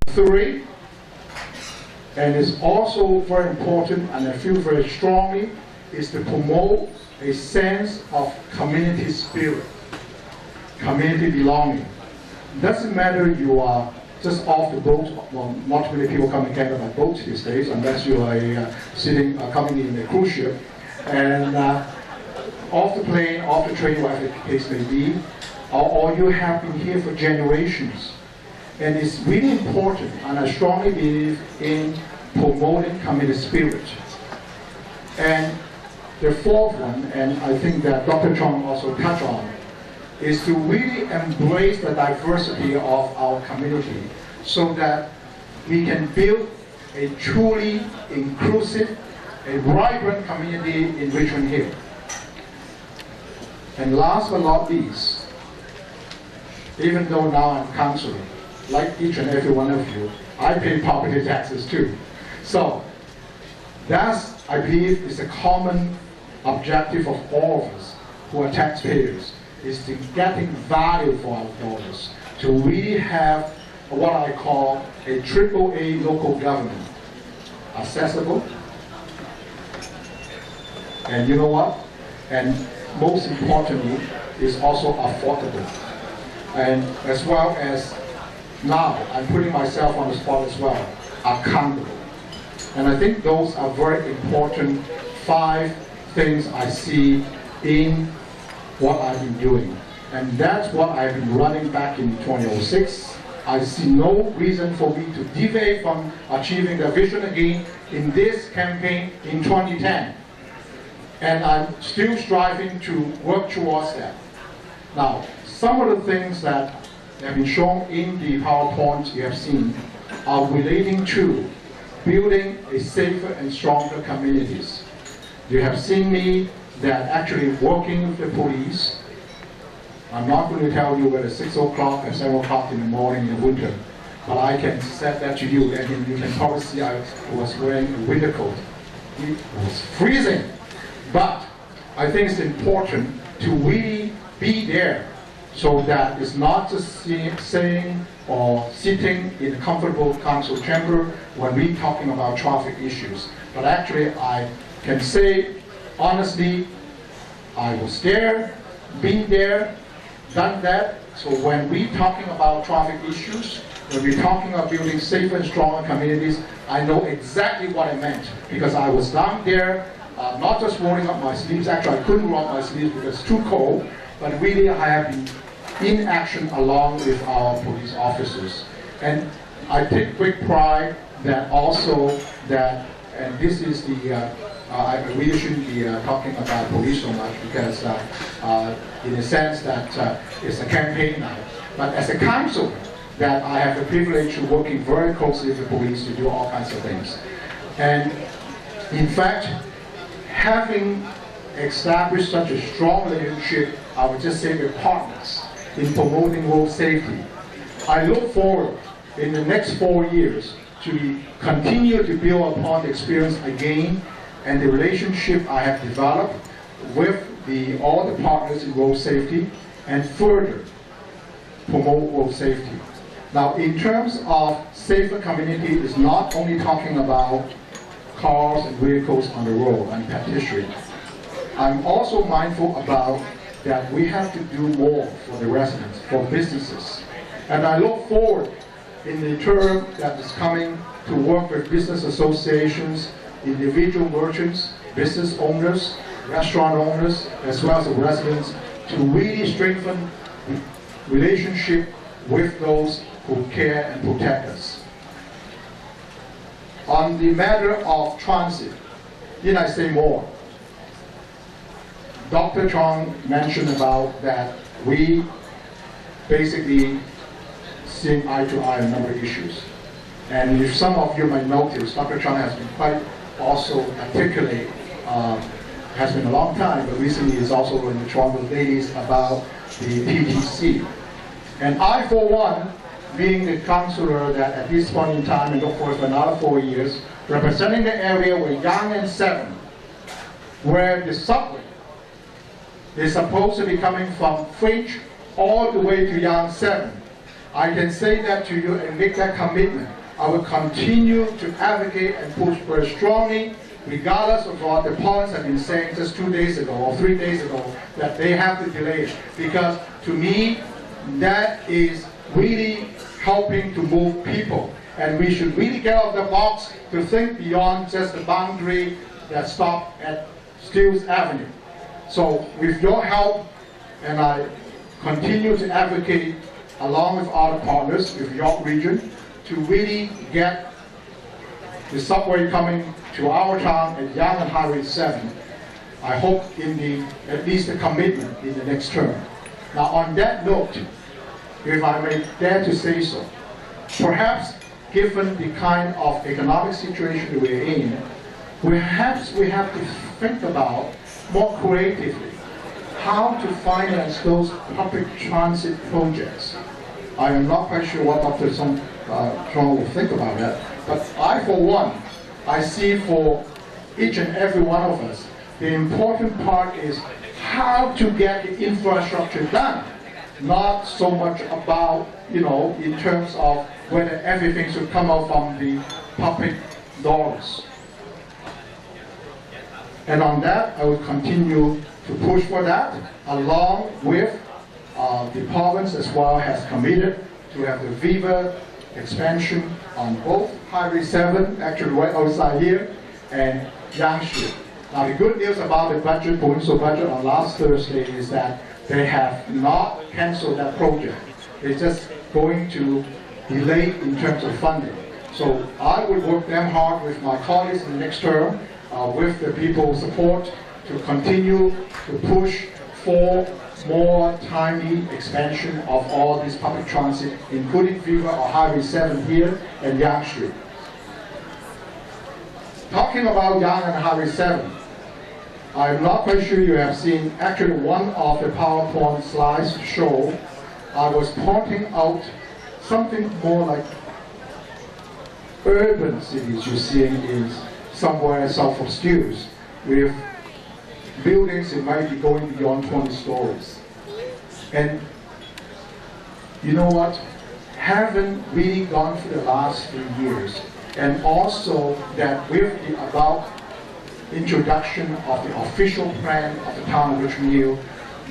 3, and it's also very important, and I feel very strongly, is to promote a sense of community spirit, community belonging. It doesn't matter you are just off the boat. Well, not many people come to Canada by boat these days, unless you are coming in a cruise ship. And off the plane, off the train, whatever the case may be, or you have been here for generations. And it's really important, and I strongly believe in promoting community spirit. And the fourth one, and I think that Dr. Chong also touched on, is to really embrace the diversity of our community so that we can build a truly inclusive, a vibrant community in Richmond Hill. And last but not least, even though now I'm councillor, like each and every one of you, I pay property taxes too. So that's, I believe, is a common objective of all of us who are taxpayers, is to getting value for our dollars, to really have what I call a AAA local government, accessible, and you know what? And most importantly, is also affordable. And as well as now, I'm putting myself on the spot as well, accountable. And I think those are very important 5 things I see in what I've been doing. And that's what I've been running back in 2006. I see no reason for me to deviate from achieving the vision again in this campaign in 2010. And I'm still striving to work towards that. Now, some of the things that have been shown in the PowerPoint you have seen are relating to building a safer and stronger communities. You have seen me that actually working with the police. I'm not going to tell you whether 6 o'clock or 7 o'clock in the morning in the winter, but I can set that to you, and you can probably see I was wearing a winter coat. It was freezing, but I think it's important to really be there so that it's not just saying or sitting in a comfortable council chamber when we're talking about traffic issues, but actually I can say honestly, I was there, been there, done that. So when we're talking about traffic issues, when we're talking about building safer and stronger communities, I know exactly what I meant, because I was down there, not just rolling up my sleeves. Actually, I couldn't roll up my sleeves because it's too cold, but really I have been in action along with our police officers. And I take great pride that also that, and this is the, I really shouldn't be talking about police so much, because in a sense that it's a campaign now. But as a council, that I have the privilege of working very closely with the police to do all kinds of things. And in fact, having established such a strong relationship, I would just say with partners in promoting road safety, I look forward in the next 4 years to continue to build upon the experience I gained and the relationship I have developed with all the partners in road safety, and further promote road safety. Now, in terms of safer community, it's not only talking about cars and vehicles on the road and pedestrians. I'm also mindful about that we have to do more for the residents, for businesses. And I look forward in the term that is coming to work with business associations, individual merchants, business owners, restaurant owners, as well as the residents, to really strengthen the relationship with those who care and protect us. On the matter of transit, did I say more? Dr. Chong mentioned about that we basically see eye to eye on a number of issues. And if some of you might notice, Dr. Chong has been quite also articulate, has been a long time, but recently is also in the Toronto ladies about the PTC. And I, for one, being the councillor that at this point in time, and look forward for another 4 years, representing the area where Yonge and 7, where the subway is supposed to be coming from French all the way to Yonge 7. I can say that to you and make that commitment. I will continue to advocate and push very strongly, regardless of what the province have been saying just 2 days ago or 3 days ago, that they have to delay it. Because to me, that is really helping to move people. And we should really get out of the box to think beyond just the boundary that stops at Steeles Avenue. So with your help, and I continue to advocate along with other partners with York Region to really get the subway coming to our town at Yonge and Highway 7. I hope in at least the commitment in the next term. Now on that note, if I may dare to say so, perhaps given the kind of economic situation we're in, perhaps we have to think about more creatively how to finance those public transit projects. I am not quite sure what Dr. John will think about that, but I, for one, I see for each and every one of us, the important part is how to get the infrastructure done, not so much about, in terms of whether everything should come out from the public dollars. And on that, I will continue to push for that, along with the province as well has committed to have the Viva expansion on both Highway 7, actually right outside here, and Yonge Street. Now the good news about the budget, provincial budget on last Thursday, is that they have not canceled that project. They're just going to delay in terms of funding. So I will work damn hard with my colleagues in the next term, with the people's support, to continue to push for more timely expansion of all these public transit, including Viva or Highway 7 here and Yonge Street. Talking about Yonge and Highway 7, I'm not quite sure you have seen, actually one of the PowerPoint slides show, I was pointing out something more like urban cities you're seeing is somewhere south of Steeles, with buildings that might be going beyond 20 stories. And you know what? Haven't really gone through the last 3 years. And also that with the about introduction of the official plan of the town of Richmond Hill,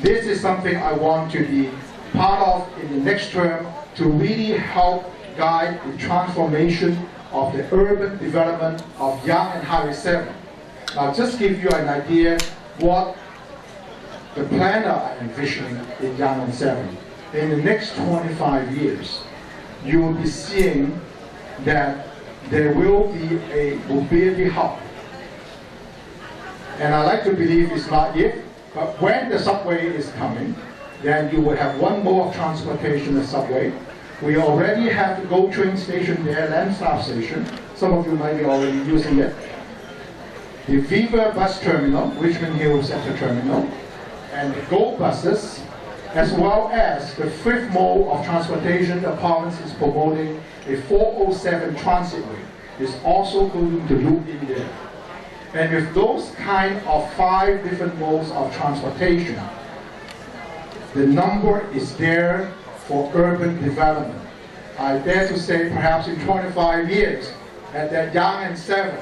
this is something I want to be part of in the next term to really help guide the transformation of the urban development of Yonge and Highway 7. I'll just give you an idea what the planner are envisioning in Yonge and 7. In the next 25 years, you will be seeing that there will be a mobility hub. And I like to believe it's not yet, but when the subway is coming, then you will have one mode of transportation, the subway. We already have the GO train station there, Lansdowne station. Some of you might be already using it. The Viva bus terminal, Richmond Hill Center terminal, and the GO buses, as well as the fifth mode of transportation the province is promoting, a 407 transit way, is also going to loop in there. And with those kind of 5 different modes of transportation, the number is there for urban development. I dare to say perhaps in 25 years that Yonge and 7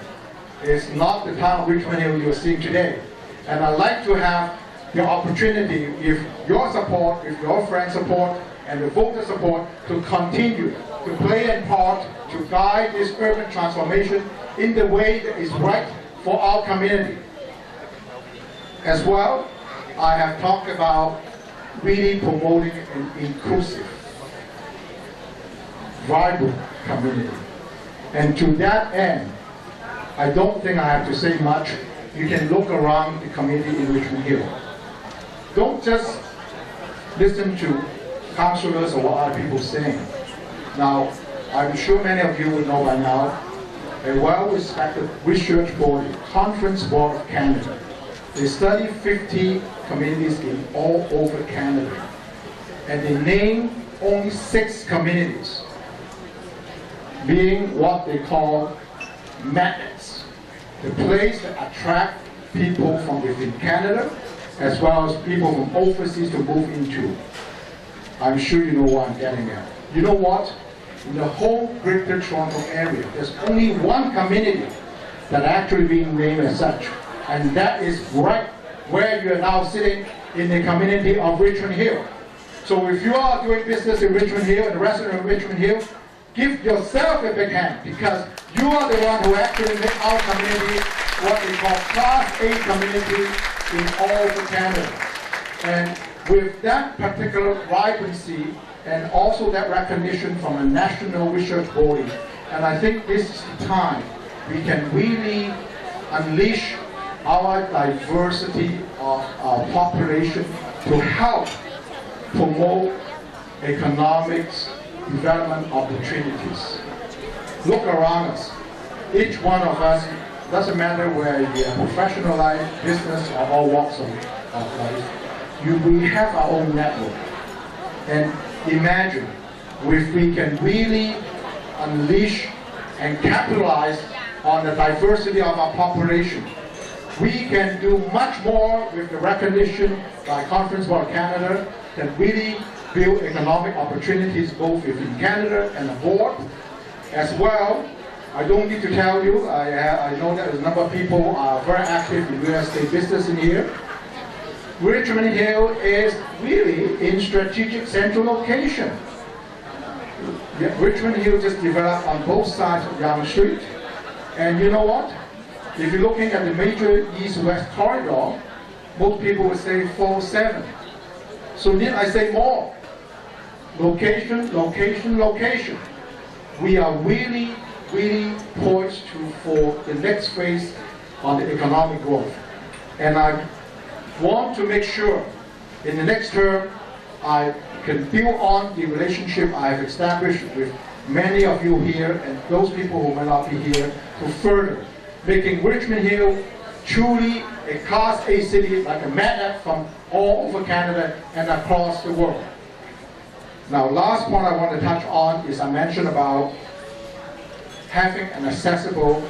is not the town of Richmond Hill you're seeing today. And I'd like to have the opportunity, with your support, with your friends' support, and the voter support, to continue to play a part to guide this urban transformation in the way that is right for our community. As well, I have talked about really promoting an inclusive, vibrant community. And to that end, I don't think I have to say much. You can look around the community in Richmond Hill. Don't just listen to councillors or what other people are saying. Now, I'm sure many of you will know by now, a well-respected research body, Conference Board of Canada. They study 50 communities in all over Canada. And they name only 6 communities, being what they call magnets, the place that attract people from within Canada, as well as people from overseas to move into. I'm sure you know what I'm getting at. You know what? In the whole Greater Toronto area, there's only one community that actually being named as such, and that is right where you are now sitting in the community of Richmond Hill. So if you are doing business in Richmond Hill and the resident of Richmond Hill, give yourself a big hand, because you are the one who actually make our community what they call Class A community in all of Canada. And with that particular vibrancy and also that recognition from a national research body, and I think this is the time we can really unleash our diversity of our population to help promote economics development opportunities. Look around us. Each one of us, doesn't matter where you are, professional life, business, or all walks of life, we have our own network. And imagine if we can really unleash and capitalize on the diversity of our population, we can do much more with the recognition by Conference Board of Canada that really build economic opportunities both within Canada and abroad. As well, I don't need to tell you, I know that a number of people are very active in real estate business in here. Richmond Hill is really in strategic central location. Richmond Hill just developed on both sides of Yonge Street. And you know what? If you're looking at the major east-west corridor, most people would say 407. So need I say more? Location, location, location. We are really, really poised for the next phase on the economic growth. And I want to make sure in the next term I can build on the relationship I have established with many of you here and those people who may not be here to further making Richmond Hill truly a Class A city, like a magnet from all over Canada and across the world. Now, last point I want to touch on is I mentioned about having an accessible,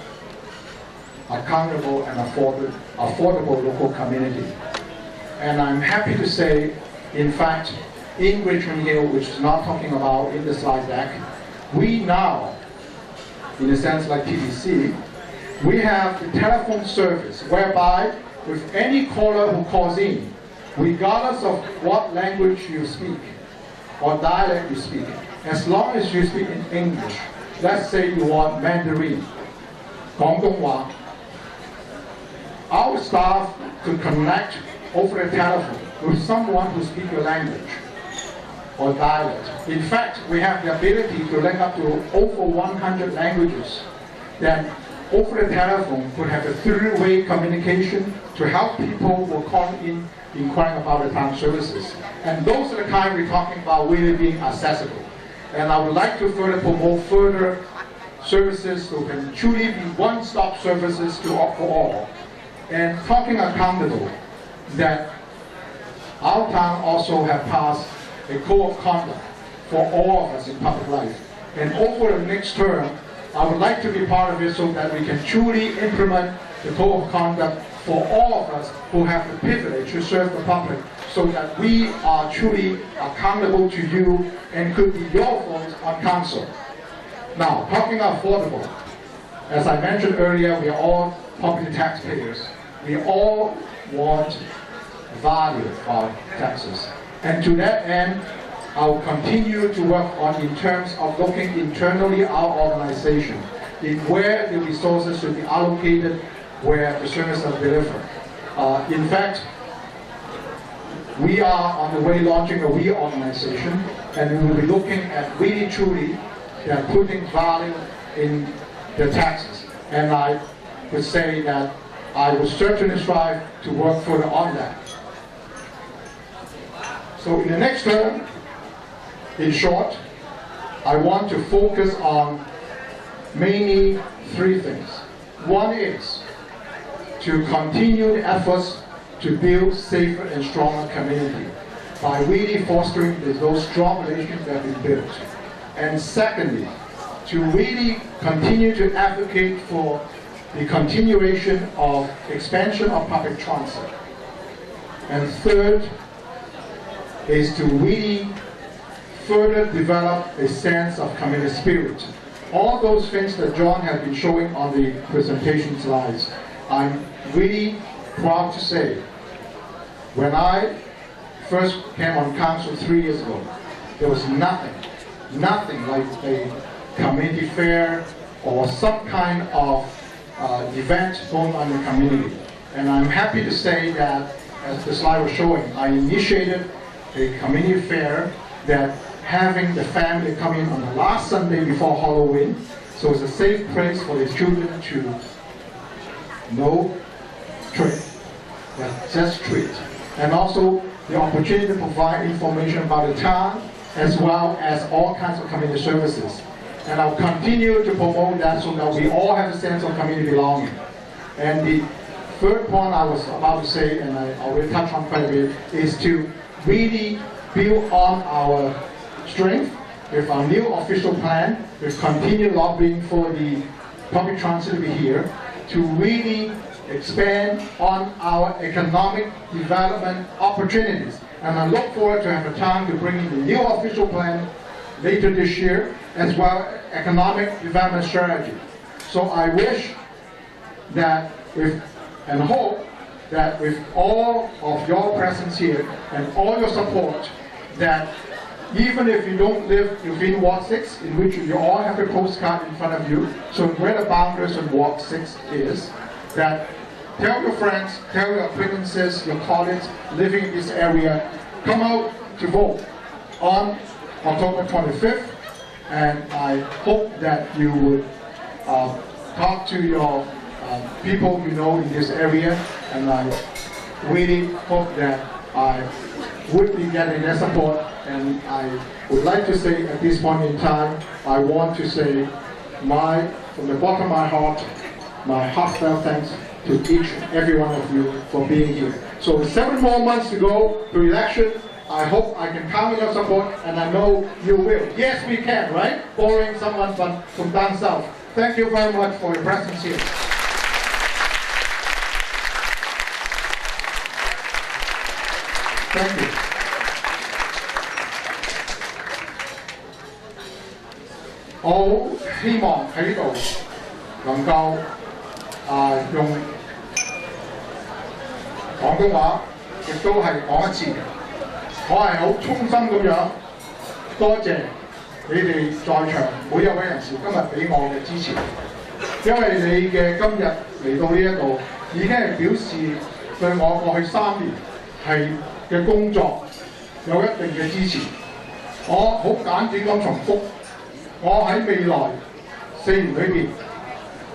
accountable, and affordable local community. And I'm happy to say, in fact, in Richmond Hill, which is not talking about in the slide deck, we now, in a sense like TDC, we have the telephone service whereby with any caller who calls in, regardless of what language you speak or dialect you speak, as long as you speak in English, let's say you want Mandarin, 廣東話, our staff could connect over the telephone with someone who speaks your language or dialect. In fact, we have the ability to link up to over 100 languages that over the telephone could have a three-way communication to help people who are calling in inquiring about the town services. And those are the kind we're talking about really being accessible. And I would like to further promote further services so can truly be one-stop services to offer all. And talking accountable, that our town also have passed a code of conduct for all of us in public life. And over the next term, I would like to be part of it so that we can truly implement the code of conduct for all of us who have the privilege to serve the public, so that we are truly accountable to you and could be your voice on council. Now, talking affordable, as I mentioned earlier, we are all property taxpayers. We all want value for our taxes. And to that end, I will continue to work on in terms of looking internally our organization in where the resources should be allocated, where the services are delivered. In fact, we are on the way launching a reorganization, and we will be looking at really truly putting value in the taxes. And I would say that I will certainly strive to work further on that. So in the next term, in short, I want to focus on mainly three things. One is to continue the efforts to build safer and stronger community by really fostering those strong relations that we built. And secondly, to really continue to advocate for the continuation of expansion of public transit. And third is to really further develop a sense of community spirit. All those things that John has been showing on the presentation slides, I'm really proud to say, when I first came on council 3 years ago, there was nothing like a community fair or some kind of event going on in the community. And I'm happy to say that, as the slide was showing, I initiated a community fair that having the family come in on the last Sunday before Halloween, so it's a safe place for the children to no trick, but just treat. And also the opportunity to provide information about the town as well as all kinds of community services. And I'll continue to promote that so that we all have a sense of community belonging. And the third point I was about to say, and I already touched on quite a bit, is to really build on our strength with our new official plan, with continued lobbying for the public transit to be here, to really expand on our economic development opportunities. And I look forward to have a time to bring in the new official plan later this year, as well as economic development strategy. So I wish that and hope that with all of your presence here and all your support, that even if you don't live within Ward 6, in which you all have a postcard in front of you, so where the boundaries of Ward 6 is, that tell your friends, tell your acquaintances, your colleagues living in this area, come out to vote on October 25th, and I hope that you would talk to your people you know in this area, and I really hope that I would be getting their support. And I would like to say at this point in time, I want to say from the bottom of my heart, my heartfelt thanks to each and every one of you for being here. So 7 more months to go to election. I hope I can count on your support, and I know you will. Yes, we can, right? Borrowing someone from down south. Thank you very much for your presence here. Thank you.我好希望喺呢度能夠用廣東話，亦都係講一次嘅。我係好衷心咁樣多謝你哋在場每一位人士今日俾我嘅支持，因為你嘅今日嚟到呢一度，已經係表示對我過去3年嘅工作有一定嘅支持。我好簡短咁重複。我喺未來4年裏邊，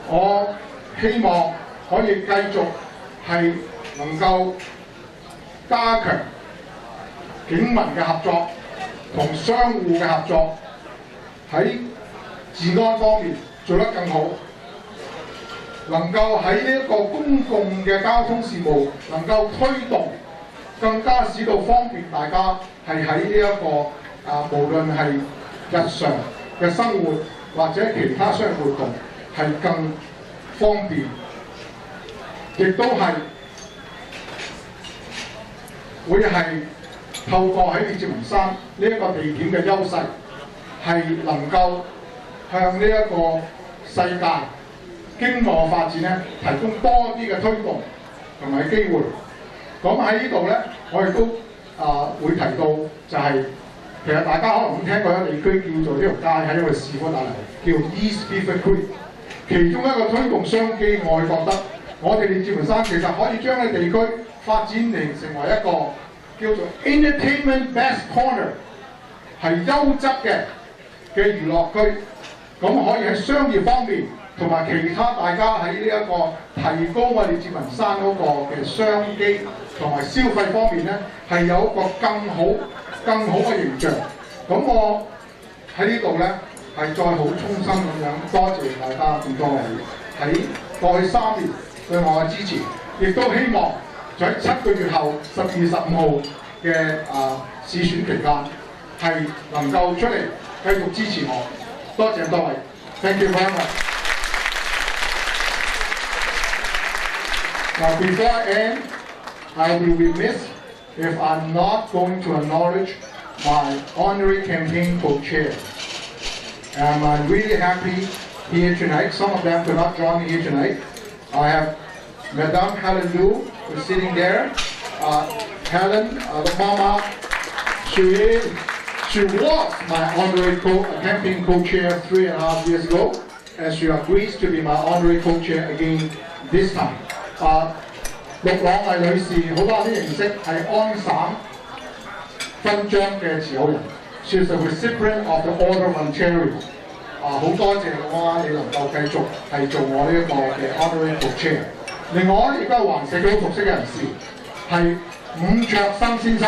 我希望可以繼續係能夠加強警民嘅合作同商戶嘅合作，喺治安方面做得更好，能夠喺呢一個公共嘅交通事務能夠推動，更加使到方便大家係喺呢一個無論係日常嘅生活或者其他商業活動係更方便，亦都係會係透過喺列治文山呢一個地點嘅優勢，係能夠向呢一個世界經貿發展咧提供多啲嘅推動同埋機會。咁喺呢度咧，我亦都會提到就係、其實大家可能聽過一個地區叫做呢條街喺一個市府大樓叫 East Beaver Creek， 其中一個推動商機，我係覺得我哋列治文山其實可以將呢地區發展成為一個叫做 Entertainment Best Corner， 係優質嘅娛樂區，咁可以喺商業方面同埋其他大家喺呢一個提高我哋列治文山嗰個嘅商機同埋消費方面咧，係有一個更好嘅形象。咁我喺呢度咧係再好衷心咁樣多謝大家咁多位喺過去3年對我嘅支持，亦都希望在7個月後12月15號嘅市選期間係能夠出嚟繼續支持我。多謝各位 ，Thank you very much. Now before I end, I will be remiss if I'm not going to acknowledge my honorary campaign co-chair. And I'm really happy here tonight. Some of them could not join me here tonight. I have Madame Helen Liu, who's sitting there. Helen, the mama, she was my honorary campaign co-chair 3.5 years ago, and she agrees to be my honorary co-chair again this time. 陸朗麗女士，好多人都認識係安省勳章嘅持有人。She is the recipient of the Order of Ontario。好多謝陸朗你能夠繼續係做我呢一個嘅 honorary co-chair。另外亦都係環社區好熟悉嘅人士，係伍卓生先生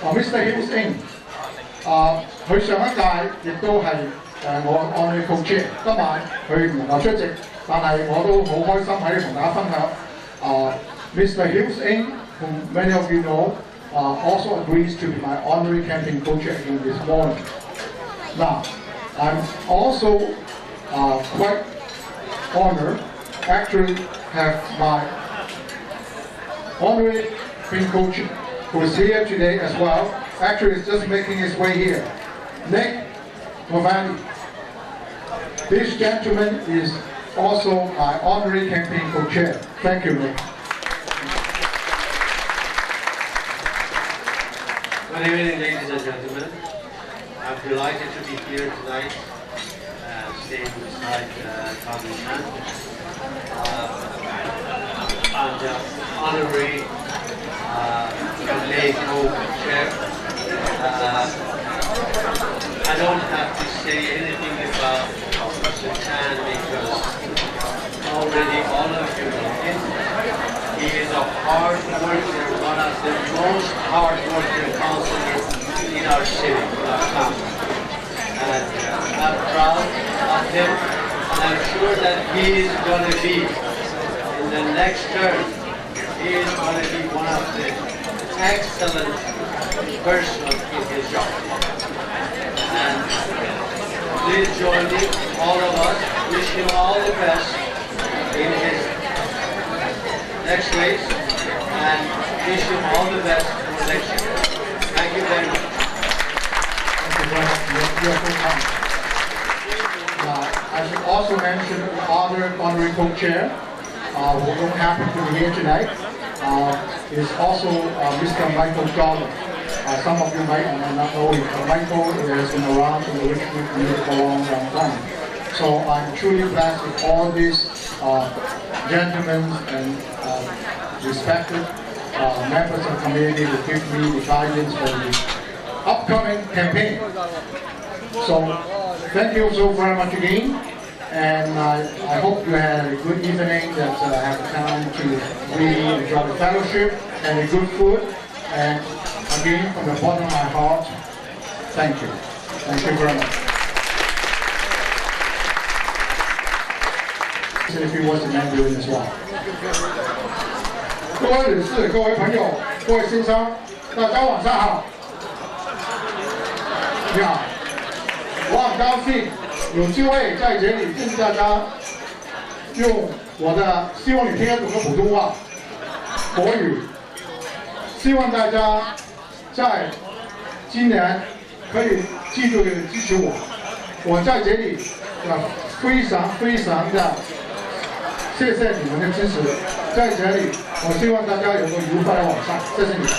，Mr. Hills Ing。佢上一屆亦都係我 honorary co-chair。今晚佢唔能夠出席，但係我都好開心喺度同大家分享。Mr. Hills Ing, whom many of you know, also agrees to be my honorary campaign co-chair again this morning. Now, I'm also quite honored, actually, have my honorary campaign co-chair who is here today as well. Actually, is just making his way here. Nick Godwin. This gentleman is also my honorary campaign co-chair. Thank you, Nick. Good evening, ladies and gentlemen. I'm delighted to be here tonight, staying beside Godwin. I'm the honorary campaign co-chair. I don't have to say anything about Mr. Chan because already all of you know him. He is a hard worker, one of the most hard working councillors in our city, in our town. And I'm proud of him, and I'm sure that he is going to be, in the next term, he is going to be one of the excellent persons in his job. And please join me, all of us, wish him all the best in his next race, and wish him all the best for next year. Thank you very much. Thank you very much. I should also mention the other honorary co-chair who don't happen to be here tonight is also Mr. Michael Godwin. Some of you might not know him, but Michael has been around in the Richmond community for a long time. So I'm truly blessed with all these gentlemen and respected members of the community who give me the guidance for the upcoming campaign. So thank you so very much again, and I hope you had a good evening, that have time to really enjoy the fellowship and the good food. And again, from the bottom of my heart, thank you. Thank you very much. If he was a Mandarin as well. 各位女士、各位朋友、各位先生，大家晚上好。你好，我很高兴有机会在这里跟大家用我的，希望你听得懂的普通话、国语，希望大家在今年可以继续支持我。我在这里非常的。 谢谢你们的支持，在这里，我希望大家有个愉快的晚上，谢谢你们。